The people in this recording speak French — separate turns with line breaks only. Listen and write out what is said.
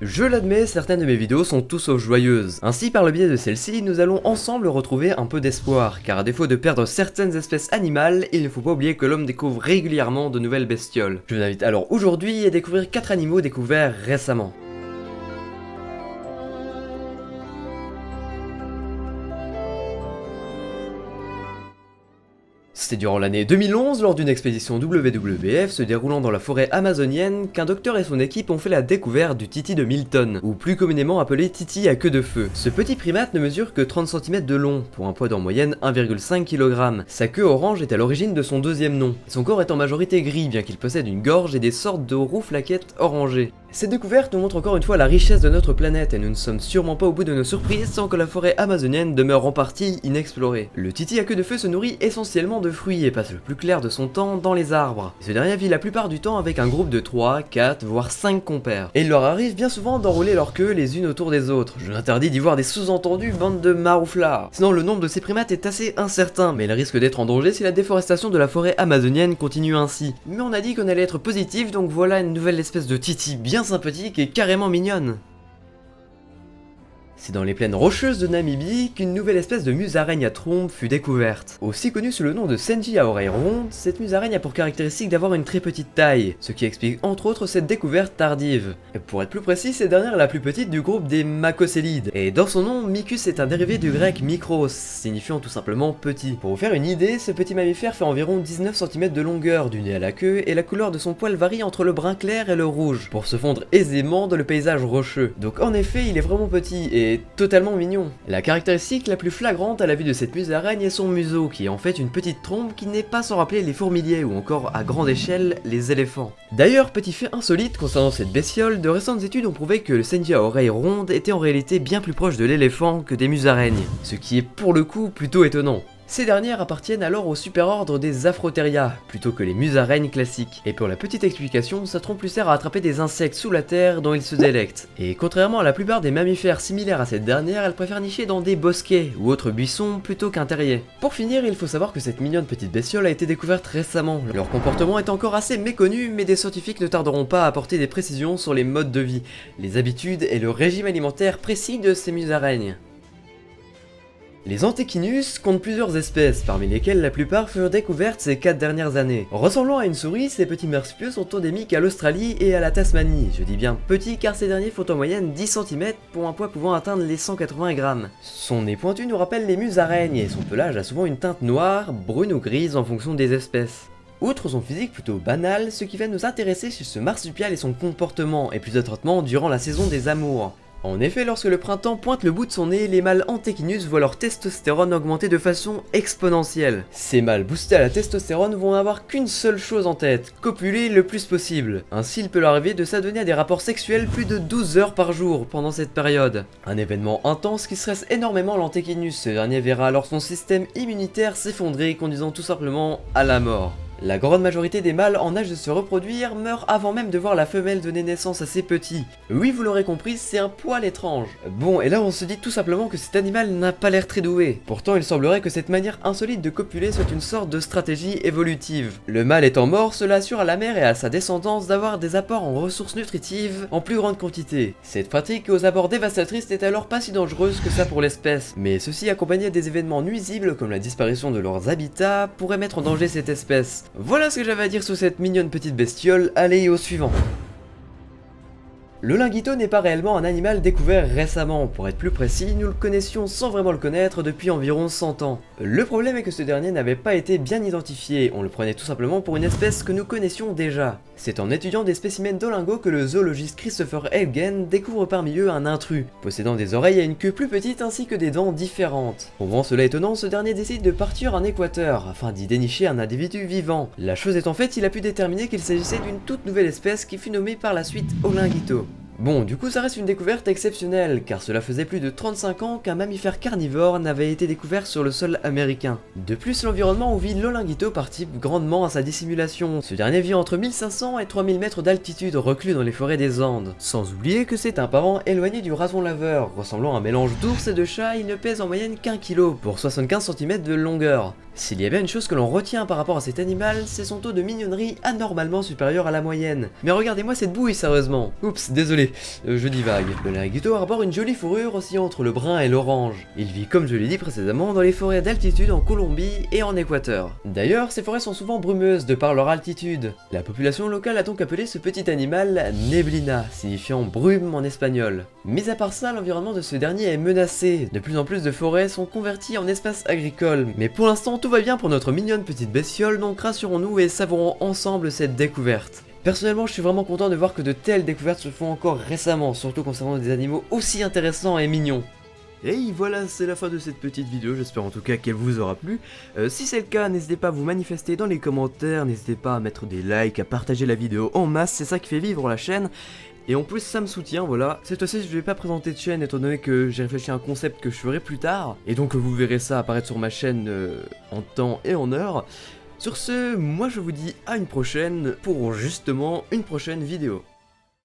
Je l'admets, certaines de mes vidéos sont tout sauf joyeuses. Ainsi, par le biais de celle-ci, nous allons ensemble retrouver un peu d'espoir, car à défaut de perdre certaines espèces animales, il ne faut pas oublier que l'homme découvre régulièrement de nouvelles bestioles. Je vous invite alors aujourd'hui à découvrir 4 animaux découverts récemment. C'était durant l'année 2011, lors d'une expédition WWF se déroulant dans la forêt amazonienne, qu'un docteur et son équipe ont fait la découverte du titi de Milton, ou plus communément appelé titi à queue de feu. Ce petit primate ne mesure que 30 cm de long, pour un poids d'en moyenne 1,5 kg. Sa queue orange est à l'origine de son deuxième nom. Son corps est en majorité gris, bien qu'il possède une gorge et des sortes de rouflaquettes orangées. Cette découverte nous montre encore une fois la richesse de notre planète et nous ne sommes sûrement pas au bout de nos surprises sans que la forêt amazonienne demeure en partie inexplorée. Le titi à queue de feu se nourrit essentiellement de fruits et passe le plus clair de son temps dans les arbres. Ce dernier vit la plupart du temps avec un groupe de 3, 4, voire 5 compères. Et il leur arrive bien souvent d'enrouler leur queue les unes autour des autres. Je m'interdis d'y voir des sous-entendus, bande de marouflards. Sinon le nombre de ces primates est assez incertain, mais il risque d'être en danger si la déforestation de la forêt amazonienne continue ainsi. Mais on a dit qu'on allait être positif, donc voilà une nouvelle espèce de titi bien sympathique et carrément mignonne. C'est dans les plaines rocheuses de Namibie qu'une nouvelle espèce de musaraigne à trompe fut découverte. Aussi connue sous le nom de Senji à oreilles rondes, cette musaraigne a pour caractéristique d'avoir une très petite taille, ce qui explique entre autres cette découverte tardive. Et pour être plus précis, cette dernière est la plus petite du groupe des Macocélides, et dans son nom, Micus est un dérivé du grec mikros, signifiant tout simplement petit. Pour vous faire une idée, ce petit mammifère fait environ 19 cm de longueur du nez à la queue, et la couleur de son poil varie entre le brun clair et le rouge, pour se fondre aisément dans le paysage rocheux. Donc en effet, il est vraiment petit, et totalement mignon. La caractéristique la plus flagrante à la vue de cette musaraigne est son museau, qui est en fait une petite trompe qui n'est pas sans rappeler les fourmiliers ou encore à grande échelle les éléphants. D'ailleurs, petit fait insolite concernant cette bestiole, de récentes études ont prouvé que le Senji à oreilles rondes était en réalité bien plus proche de l'éléphant que des musaraignes, ce qui est pour le coup plutôt étonnant. Ces dernières appartiennent alors au superordre des Afrotheria, plutôt que les musaraignes classiques. Et pour la petite explication, sa trompe lui sert à attraper des insectes sous la terre dont il se délecte. Et contrairement à la plupart des mammifères similaires à cette dernière, elle préfère nicher dans des bosquets ou autres buissons plutôt qu'un terrier. Pour finir, il faut savoir que cette mignonne petite bestiole a été découverte récemment. Leur comportement est encore assez méconnu, mais des scientifiques ne tarderont pas à apporter des précisions sur les modes de vie, les habitudes et le régime alimentaire précis de ces musaraignes. Les Antechinus comptent plusieurs espèces, parmi lesquelles la plupart furent découvertes ces 4 dernières années. Ressemblant à une souris, ces petits marsupiaux sont endémiques à l'Australie et à la Tasmanie. Je dis bien petits car ces derniers font en moyenne 10 cm pour un poids pouvant atteindre les 180 grammes. Son nez pointu nous rappelle les musaraignes et son pelage a souvent une teinte noire, brune ou grise en fonction des espèces. Outre son physique plutôt banal, ce qui va nous intéresser chez ce marsupial est son comportement, et plus étroitement durant la saison des amours. En effet, lorsque le printemps pointe le bout de son nez, les mâles Antechinus voient leur testostérone augmenter de façon exponentielle. Ces mâles boostés à la testostérone vont n'avoir qu'une seule chose en tête, copuler le plus possible. Ainsi, il peut leur arriver de s'adonner à des rapports sexuels plus de 12 heures par jour pendant cette période. Un événement intense qui stresse énormément l'Antechinus, ce dernier verra alors son système immunitaire s'effondrer, conduisant tout simplement à la mort. La grande majorité des mâles en âge de se reproduire meurent avant même de voir la femelle donner naissance à ses petits. Oui, vous l'aurez compris, c'est un poil étrange. Bon, et là on se dit tout simplement que cet animal n'a pas l'air très doué. Pourtant, il semblerait que cette manière insolite de copuler soit une sorte de stratégie évolutive. Le mâle étant mort, cela assure à la mère et à sa descendance d'avoir des apports en ressources nutritives en plus grande quantité. Cette pratique aux abords dévastatrices n'est alors pas si dangereuse que ça pour l'espèce, mais ceci accompagné des événements nuisibles comme la disparition de leurs habitats pourrait mettre en danger cette espèce. Voilà ce que j'avais à dire sur cette mignonne petite bestiole, allez au suivant. Le linguito n'est pas réellement un animal découvert récemment, pour être plus précis, nous le connaissions sans vraiment le connaître depuis environ 100 ans. Le problème est que ce dernier n'avait pas été bien identifié, on le prenait tout simplement pour une espèce que nous connaissions déjà. C'est en étudiant des spécimens d'Olingo que le zoologiste Christopher Elgen découvre parmi eux un intrus, possédant des oreilles et une queue plus petite ainsi que des dents différentes. Trouvant cela étonnant, ce dernier décide de partir en Équateur, afin d'y dénicher un individu vivant. La chose étant faite, il a pu déterminer qu'il s'agissait d'une toute nouvelle espèce qui fut nommée par la suite Olinguito. Bon, du coup ça reste une découverte exceptionnelle, car cela faisait plus de 35 ans qu'un mammifère carnivore n'avait été découvert sur le sol américain. De plus, l'environnement où vit l'Olinguito participe grandement à sa dissimulation. Ce dernier vit entre 1500 et 3000 mètres d'altitude, reclus dans les forêts des Andes. Sans oublier que c'est un parent éloigné du raton laveur, ressemblant à un mélange d'ours et de chat, il ne pèse en moyenne qu'1 kg pour 75 cm de longueur. S'il y a bien une chose que l'on retient par rapport à cet animal, c'est son taux de mignonnerie anormalement supérieur à la moyenne. Mais regardez-moi cette bouille, sérieusement. Oups, désolé, je divague. Le Larigoto arbore une jolie fourrure oscillant entre le brun et l'orange. Il vit, comme je l'ai dit précédemment, dans les forêts d'altitude en Colombie et en Équateur. D'ailleurs, ces forêts sont souvent brumeuses de par leur altitude. La population locale a donc appelé ce petit animal Neblina, signifiant brume en espagnol. Mais à part ça, l'environnement de ce dernier est menacé. De plus en plus de forêts sont converties en espaces agricoles. Mais pour l'instant, tout va bien pour notre mignonne petite bestiole, donc rassurons-nous et savourons ensemble cette découverte. Personnellement, je suis vraiment content de voir que de telles découvertes se font encore récemment, surtout concernant des animaux aussi intéressants et mignons. Et voilà, c'est la fin de cette petite vidéo, j'espère en tout cas qu'elle vous aura plu. Si c'est le cas, n'hésitez pas à vous manifester dans les commentaires, n'hésitez pas à mettre des likes, à partager la vidéo en masse, c'est ça qui fait vivre la chaîne. Et en plus ça me soutient, voilà. Cette fois-ci je vais pas présenter de chaîne étant donné que j'ai réfléchi à un concept que je ferai plus tard. Et donc vous verrez ça apparaître sur ma chaîne en temps et en heure. Sur ce, moi je vous dis à une prochaine pour justement une prochaine vidéo.